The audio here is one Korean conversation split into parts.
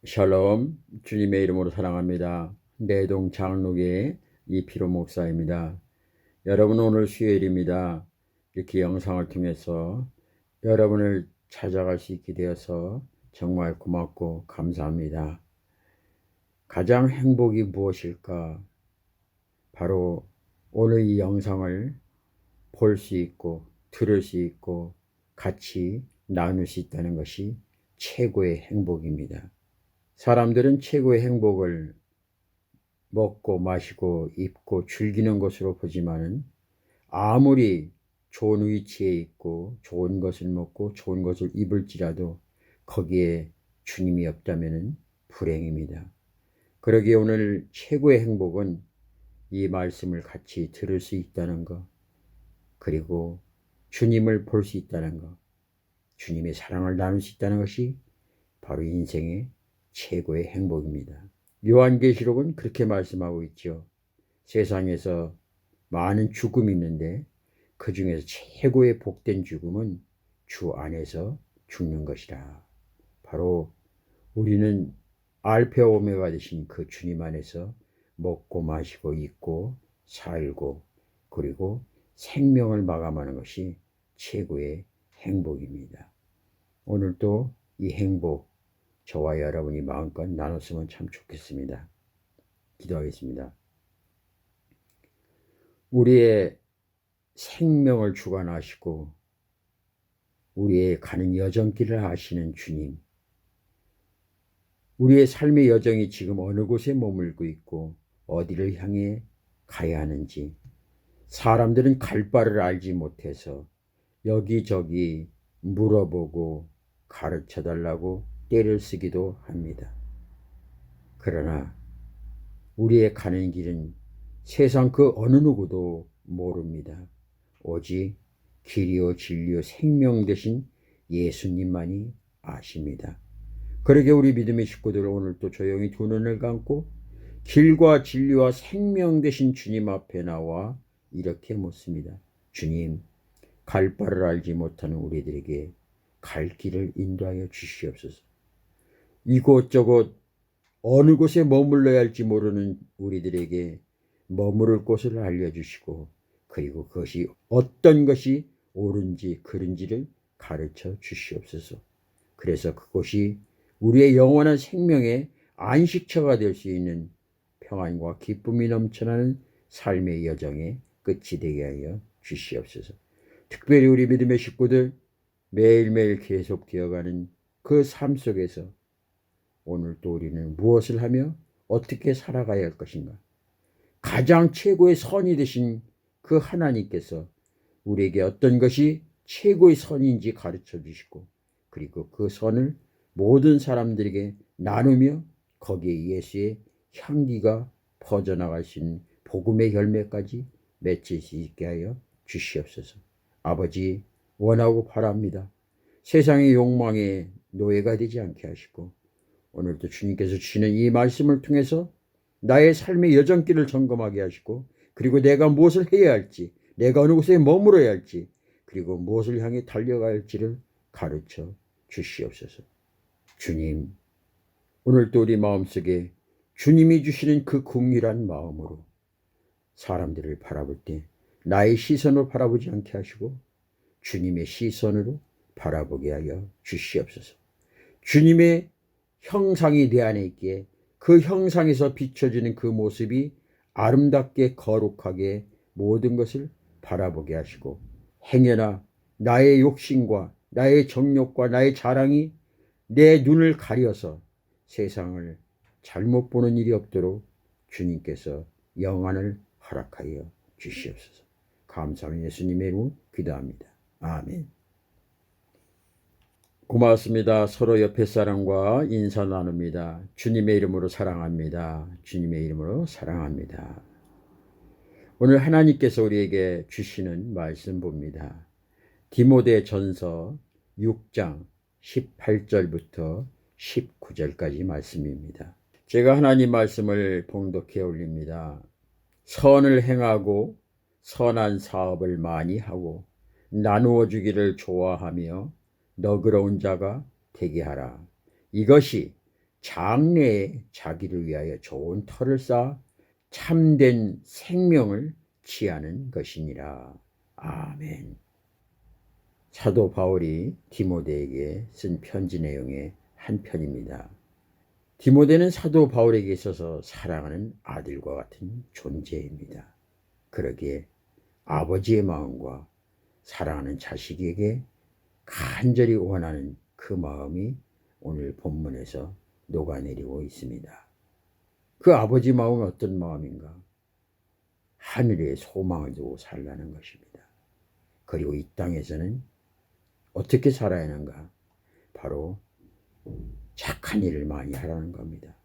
샬롬, 주님의 이름으로 사랑합니다. 내동 장로교의 이필호 목사입니다. 여러분, 오늘 수요일입니다. 이렇게 영상을 통해서 여러분을 찾아갈 수 있게 되어서 정말 고맙고 감사합니다. 가장 행복이 무엇일까? 바로 오늘 이 영상을 볼 수 있고 들을 수 있고 같이 나눌 수 있다는 것이 최고의 행복입니다. 사람들은 최고의 행복을 먹고 마시고 입고 즐기는 것으로 보지만은 아무리 좋은 위치에 있고 좋은 것을 먹고 좋은 것을 입을지라도 거기에 주님이 없다면은 불행입니다. 그러기에 오늘 최고의 행복은 이 말씀을 같이 들을 수 있다는 것, 그리고 주님을 볼 수 있다는 것, 주님의 사랑을 나눌 수 있다는 것이 바로 인생의 최고의 행복입니다. 요한계시록은 그렇게 말씀하고 있죠. 세상에서 많은 죽음이 있는데 그 중에서 최고의 복된 죽음은 주 안에서 죽는 것이라. 바로 우리는 알파 오메가 되신 그 주님 안에서 먹고 마시고 입고 살고 그리고 생명을 마감하는 것이 최고의 행복입니다. 오늘도 이 행복 저와 여러분이 마음껏 나눴으면 참 좋겠습니다. 기도하겠습니다. 우리의 생명을 주관하시고 우리의 가는 여정길을 아시는 주님, 우리의 삶의 여정이 지금 어느 곳에 머물고 있고 어디를 향해 가야 하는지 사람들은 갈 바를 알지 못해서 여기저기 물어보고 가르쳐달라고 떼를 쓰기도 합니다. 그러나 우리의 가는 길은 세상 그 어느 누구도 모릅니다. 오직 길이요 진리요 생명 되신 예수님만이 아십니다. 그러게 우리 믿음의 식구들 오늘 또 조용히 두 눈을 감고 길과 진리와 생명 되신 주님 앞에 나와 이렇게 묻습니다. 주님, 갈 바를 알지 못하는 우리들에게 갈 길을 인도하여 주시옵소서. 이곳저곳 어느 곳에 머물러야 할지 모르는 우리들에게 머무를 곳을 알려주시고 그리고 그것이 어떤 것이 옳은지 그른지를 가르쳐 주시옵소서. 그래서 그곳이 우리의 영원한 생명의 안식처가 될 수 있는 평안과 기쁨이 넘쳐나는 삶의 여정의 끝이 되게 하여 주시옵소서. 특별히 우리 믿음의 식구들 매일매일 계속 되어가는 그 삶 속에서 오늘 또 우리는 무엇을 하며 어떻게 살아가야 할 것인가? 가장 최고의 선이 되신 그 하나님께서 우리에게 어떤 것이 최고의 선인지 가르쳐 주시고 그리고 그 선을 모든 사람들에게 나누며 거기에 예수의 향기가 퍼져나갈 수 있는 복음의 열매까지 맺힐 수 있게 하여 주시옵소서. 아버지, 원하고 바랍니다. 세상의 욕망의 노예가 되지 않게 하시고 오늘도 주님께서 주시는 이 말씀을 통해서 나의 삶의 여정길을 점검하게 하시고 그리고 내가 무엇을 해야 할지 내가 어느 곳에 머물어야 할지 그리고 무엇을 향해 달려가야 할지를 가르쳐 주시옵소서. 주님, 오늘도 우리 마음속에 주님이 주시는 그 긍휼한 마음으로 사람들을 바라볼 때 나의 시선으로 바라보지 않게 하시고 주님의 시선으로 바라보게 하여 주시옵소서. 주님의 형상이 내 안에 있기에 그 형상에서 비춰지는 그 모습이 아름답게 거룩하게 모든 것을 바라보게 하시고 행여나 나의 욕심과 나의 정욕과 나의 자랑이 내 눈을 가려서 세상을 잘못 보는 일이 없도록 주님께서 영안을 허락하여 주시옵소서. 감사하며 예수님의 이름으로 기도합니다. 아멘. 고맙습니다. 서로 옆에 사람과 인사 나눕니다. 주님의 이름으로 사랑합니다. 주님의 이름으로 사랑합니다. 오늘 하나님께서 우리에게 주시는 말씀 봅니다. 디모데 전서 6장 18절부터 19절까지 말씀입니다. 제가 하나님 말씀을 봉독해 올립니다. 선을 행하고 선한 사업을 많이 하고 나누어 주기를 좋아하며 너그러운 자가 되게 하라. 이것이 장래에 자기를 위하여 좋은 터를 쌓아 참된 생명을 취하는 것이니라. 아멘. 사도 바울이 디모데에게 쓴 편지 내용의 한 편입니다. 디모데는 사도 바울에게 있어서 사랑하는 아들과 같은 존재입니다. 그러기에 아버지의 마음과 사랑하는 자식에게 간절히 원하는 그 마음이 오늘 본문에서 녹아내리고 있습니다. 그 아버지 마음은 어떤 마음인가? 하늘에 소망을 두고 살라는 것입니다. 그리고 이 땅에서는 어떻게 살아야 하는가? 바로 착한 일을 많이 하라는 겁니다.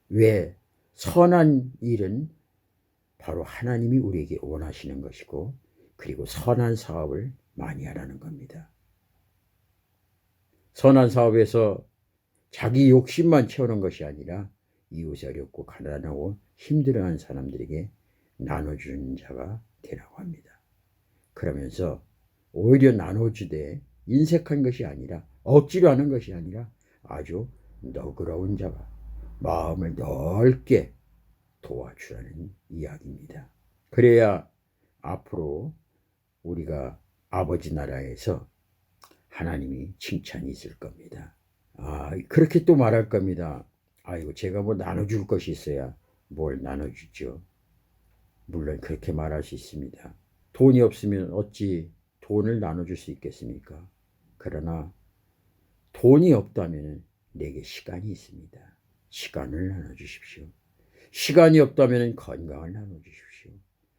왜? 선한 일은 바로 하나님이 우리에게 원하시는 것이고, 그리고 선한 사업을 많이 하라는 겁니다. 선한 사업에서 자기 욕심만 채우는 것이 아니라 이웃이 어렵고 가난하고 힘들어하는 사람들에게 나눠주는 자가 되라고 합니다. 그러면서 오히려 나눠주되 인색한 것이 아니라, 억지로 하는 것이 아니라 아주 너그러운 자가 마음을 넓게 도와주라는 이야기입니다. 그래야 앞으로 우리가 아버지 나라에서 하나님이 칭찬이 있을 겁니다. 그렇게 또 말할 겁니다. 아이고, 제가 뭐 나눠줄 것이 있어야 뭘 나눠주죠. 물론 그렇게 말할 수 있습니다. 돈이 없으면 어찌 돈을 나눠줄 수 있겠습니까? 그러나 돈이 없다면 내게 시간이 있습니다. 시간을 나눠주십시오. 시간이 없다면 건강을 나눠주십시오.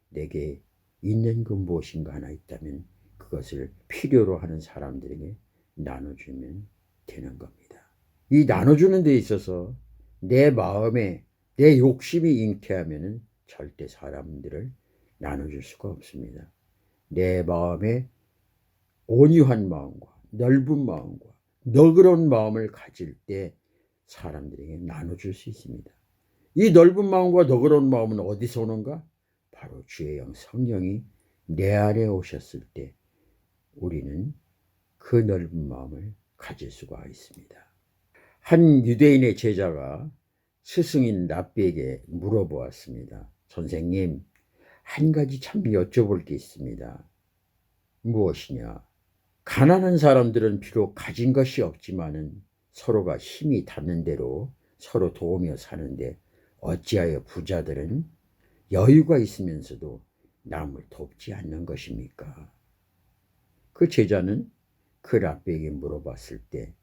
내게 있는 그 무엇인가 하나 있다면 그것을 필요로 하는 사람들에게 나눠주면 되는 겁니다. 이 나눠주는 데 있어서 내 마음에 내 욕심이 잉태하면 절대 사람들을 나눠줄 수가 없습니다. 내 마음에 온유한 마음과 넓은 마음과 너그러운 마음을 가질 때 사람들에게 나눠줄 수 있습니다. 이 넓은 마음과 너그러운 마음은 어디서 오는가? 바로 주의 영 성령이 내 안에 오셨을 때 우리는 그 넓은 마음을 가질 수가 있습니다. 한 유대인의 제자가 스승인 랍비에게 물어보았습니다. 선생님, 한 가지 참 여쭤볼 게 있습니다. 무엇이냐? 가난한 사람들은 비록 가진 것이 없지만은 서로가 힘이 닿는 대로 서로 도우며 사는데 어찌하여 부자들은 여유가 있으면서도 남을 돕지 않는 것입니까? 그 제자는 그 랍비에게 물어봤을 때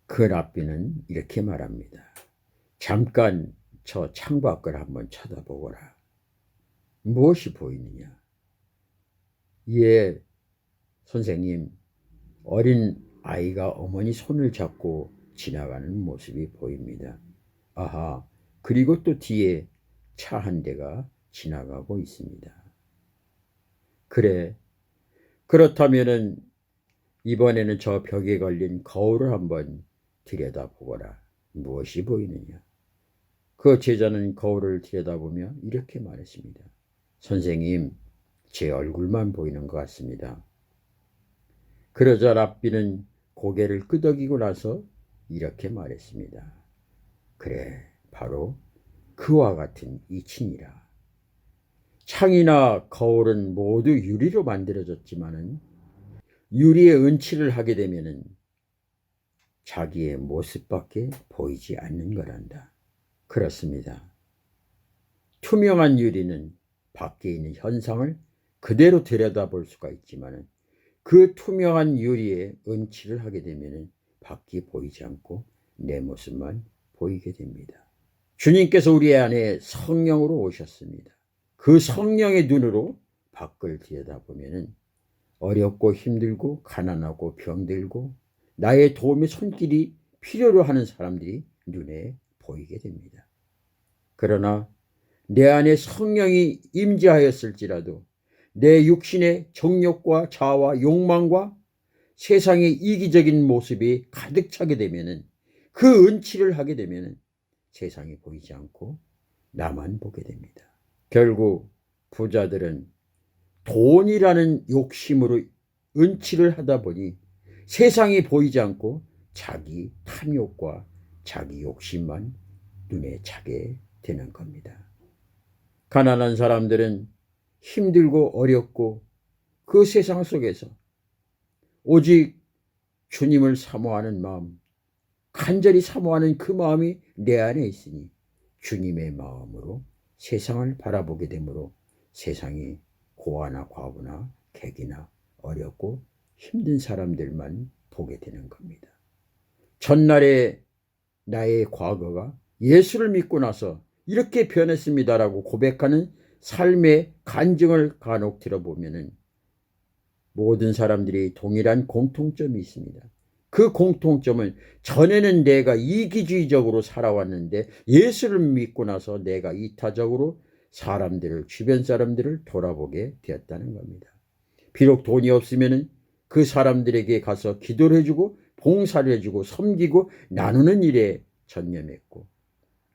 그 랍비는 이렇게 말합니다. 잠깐 저 창밖을 한번 쳐다보거라. 무엇이 보이느냐? 예, 선생님, 어린 아이가 어머니 손을 잡고 지나가는 모습이 보입니다. 아하, 그리고 또 뒤에 차 한 대가 지나가고 있습니다. 그래, 그렇다면은 이번에는 저 벽에 걸린 거울을 한번 들여다보거라. 무엇이 보이느냐? 그 제자는 거울을 들여다보며 이렇게 말했습니다. 선생님, 제 얼굴만 보이는 것 같습니다. 그러자 랍비는 고개를 끄덕이고 나서 이렇게 말했습니다. 그래, 바로 그와 같은 이치니라. 창이나 거울은 모두 유리로 만들어졌지만은 유리에 은칠을 하게 되면은 자기의 모습밖에 보이지 않는 거란다. 그렇습니다. 투명한 유리는 밖에 있는 현상을 그대로 들여다볼 수가 있지만은 그 투명한 유리에 은칠을 하게 되면 밖이 보이지 않고 내 모습만 보이게 됩니다. 주님께서 우리 안에 성령으로 오셨습니다. 그 성령의 눈으로 밖을 들여다보면 어렵고 힘들고 가난하고 병들고 나의 도움의 손길이 필요로 하는 사람들이 눈에 보이게 됩니다. 그러나 내 안에 성령이 임재하였을지라도 내 육신의 정욕과 자아와 욕망과 세상의 이기적인 모습이 가득 차게 되면 그 은치를 하게 되면 세상이 보이지 않고 나만 보게 됩니다. 결국 부자들은 돈이라는 욕심으로 은치를 하다 보니 세상이 보이지 않고 자기 탐욕과 자기 욕심만 눈에 차게 되는 겁니다. 가난한 사람들은 힘들고 어렵고 그 세상 속에서 오직 주님을 사모하는 마음, 간절히 사모하는 그 마음이 내 안에 있으니 주님의 마음으로 세상을 바라보게 되므로 세상이 고아나 과부나 객이나 어렵고 힘든 사람들만 보게 되는 겁니다. 전날에 나의 과거가 예수를 믿고 나서 이렇게 변했습니다라고 고백하는 삶의 간증을 간혹 들어보면은 모든 사람들이 동일한 공통점이 있습니다. 그 공통점은 전에는 내가 이기주의적으로 살아왔는데 예수를 믿고 나서 내가 이타적으로 사람들을, 주변 사람들을 돌아보게 되었다는 겁니다. 비록 돈이 없으면 그 사람들에게 가서 기도를 해주고 봉사를 해주고 섬기고 나누는 일에 전념했고,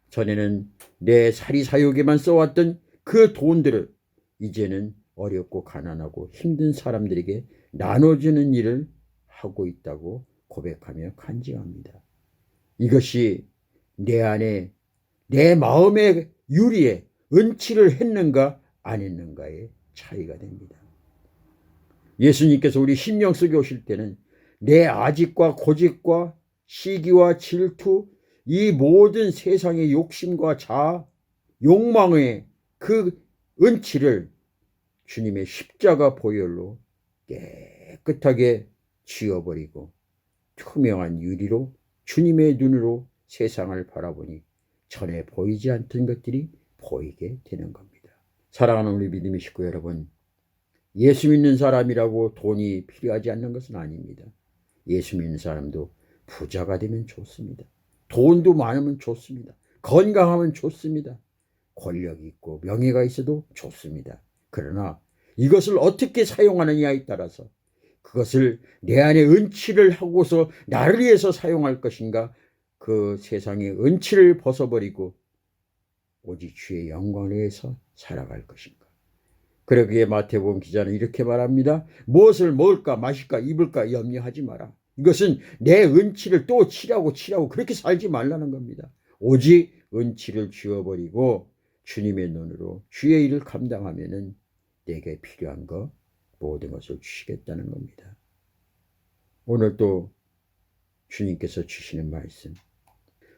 전에는 내 사리사욕에만 써왔던 그 돈들을 이제는 어렵고 가난하고 힘든 사람들에게 나눠주는 일을 하고 있다고 고백하며 간증합니다. 이것이 내 안에 내 마음의 유리에 은치를 했는가 안 했는가의 차이가 됩니다. 예수님께서 우리 심령 속에 오실 때는 내 아집과 고집과 시기와 질투, 이 모든 세상의 욕심과 자아, 욕망의 그 은치를 주님의 십자가 보혈로 깨끗하게 지워버리고 투명한 유리로 주님의 눈으로 세상을 바라보니 전에 보이지 않던 것들이 보이게 되는 겁니다. 사랑하는 우리 믿음의 식구 여러분, 예수 믿는 사람이라고 돈이 필요하지 않는 것은 아닙니다. 예수 믿는 사람도 부자가 되면 좋습니다. 돈도 많으면 좋습니다. 건강하면 좋습니다. 권력이 있고 명예가 있어도 좋습니다. 그러나 이것을 어떻게 사용하느냐에 따라서 그것을 내 안에 은치를 하고서 나를 위해서 사용할 것인가, 그 세상의 은치를 벗어버리고 오직 주의 영광을 위해서 살아갈 것인가. 그러기에 마태복음 기자는 이렇게 말합니다. 무엇을 먹을까 마실까 입을까 염려하지 마라. 이것은 내 은치를 또 치라고 그렇게 살지 말라는 겁니다. 오직 은치를 지워버리고 주님의 눈으로 주의 일을 감당하면은 내게 필요한 것 모든 것을 주시겠다는 겁니다. 오늘 또 주님께서 주시는 말씀,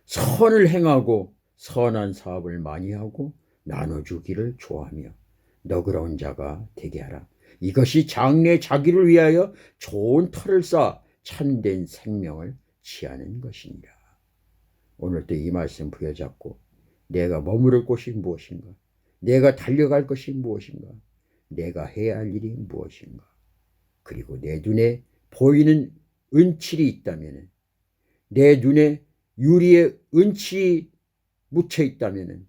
선을 행하고 선한 사업을 많이 하고 나눠주기를 좋아하며 너그러운 자가 되게 하라. 이것이 장래 자기를 위하여 좋은 터를 쌓아 참된 생명을 취하는 것이니라. 오늘도 이 말씀 부여잡고 내가 머무를 곳이 무엇인가, 내가 달려갈 것이 무엇인가, 내가 해야 할 일이 무엇인가, 그리고 내 눈에 보이는 은칠이 있다면, 내 눈에 유리에 은칠이 묻혀 있다면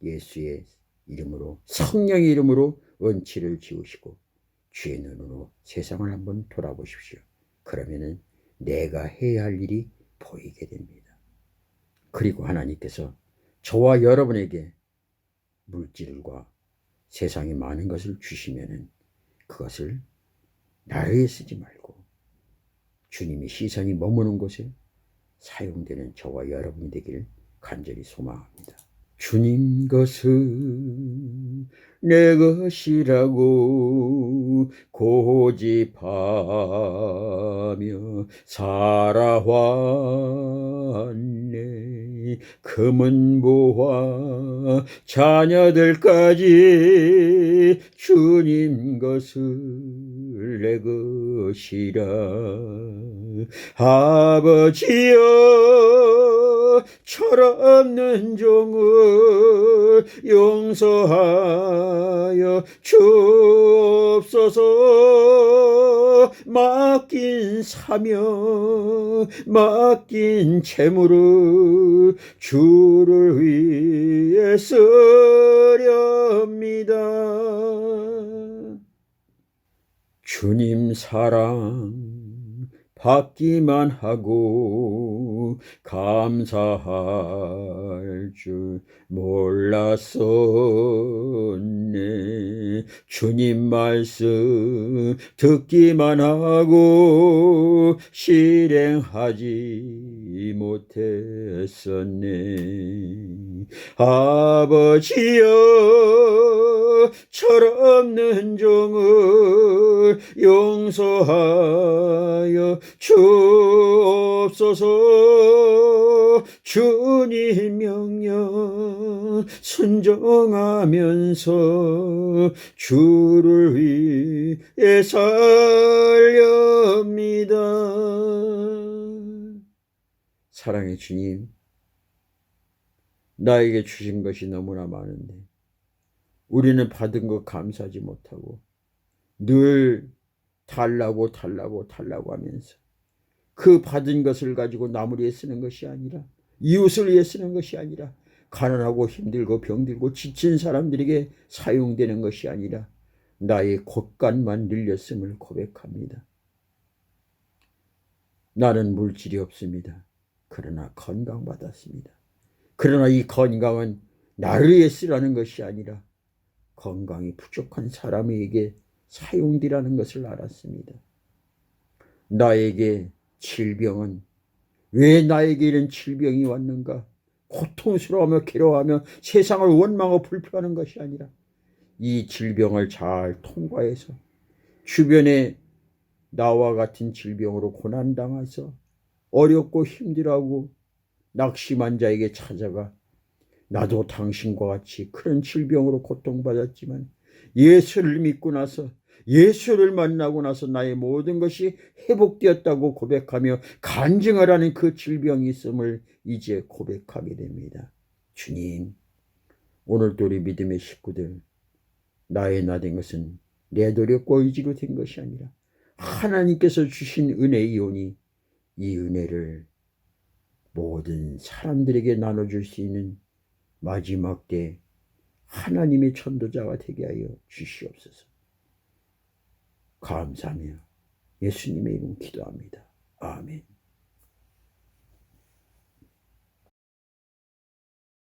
예수의 이름으로, 성령의 이름으로 은칠을 지우시고 주의 눈으로 세상을 한번 돌아보십시오. 그러면은 내가 해야 할 일이 보이게 됩니다. 그리고 하나님께서 저와 여러분에게 물질과 세상에 많은 것을 주시면은 그것을 나를 위해 쓰지 말고 주님의 시선이 머무는 곳에 사용되는 저와 여러분이 되기를 간절히 소망합니다. 주님 것은 내 것이라고 고집하며 살아왔네. 금은 보화 자녀들까지 주님 것을 내 것이라. 아버지여 철없는 종을 용서하여 주옵소서. 맡긴 사명 맡긴 재물을 주를 위해 쓰렵니다. 주님 사랑 받기만 하고 감사할 줄 몰랐었네. 주님 말씀 듣기만 하고 실행하지 못했었네. 아버지여, 철없는 종을 용서하여 주옵소서. 주님 명령 순종하면서 주를 위해 살렵니다. 사랑의 주님, 나에게 주신 것이 너무나 많은데 우리는 받은 것 감사하지 못하고 늘 달라고 하면서 그 받은 것을 가지고 남을 위해 쓰는 것이 아니라, 이웃을 위해 쓰는 것이 아니라, 가난하고 힘들고 병들고 지친 사람들에게 사용되는 것이 아니라 나의 곳간만 늘렸음을 고백합니다. 나는 물질이 없습니다. 그러나 건강받았습니다. 그러나 이 건강은 나를 위해 쓰라는 것이 아니라 건강이 부족한 사람에게 사용되라는 것을 알았습니다. 나에게 질병은, 왜 나에게 이런 질병이 왔는가? 고통스러워하며 괴로워하며 세상을 원망하고 불평하는 것이 아니라 이 질병을 잘 통과해서 주변에 나와 같은 질병으로 고난당해서 어렵고 힘들어하고 낙심한 자에게 찾아가 나도 당신과 같이 그런 질병으로 고통받았지만 예수를 믿고 나서, 예수를 만나고 나서 나의 모든 것이 회복되었다고 고백하며 간증을 하는 그 질병이 있음을 이제 고백하게 됩니다. 주님, 오늘도 우리 믿음의 식구들, 나의 나 된 것은 내 노력과 의지로 된 것이 아니라 하나님께서 주신 은혜의 요니, 이 은혜를 모든 사람들에게 나눠줄 수 있는 마지막 때 하나님의 전도자가 되게 하여 주시옵소서. 감사하며 예수님의 이름 기도합니다. 아멘.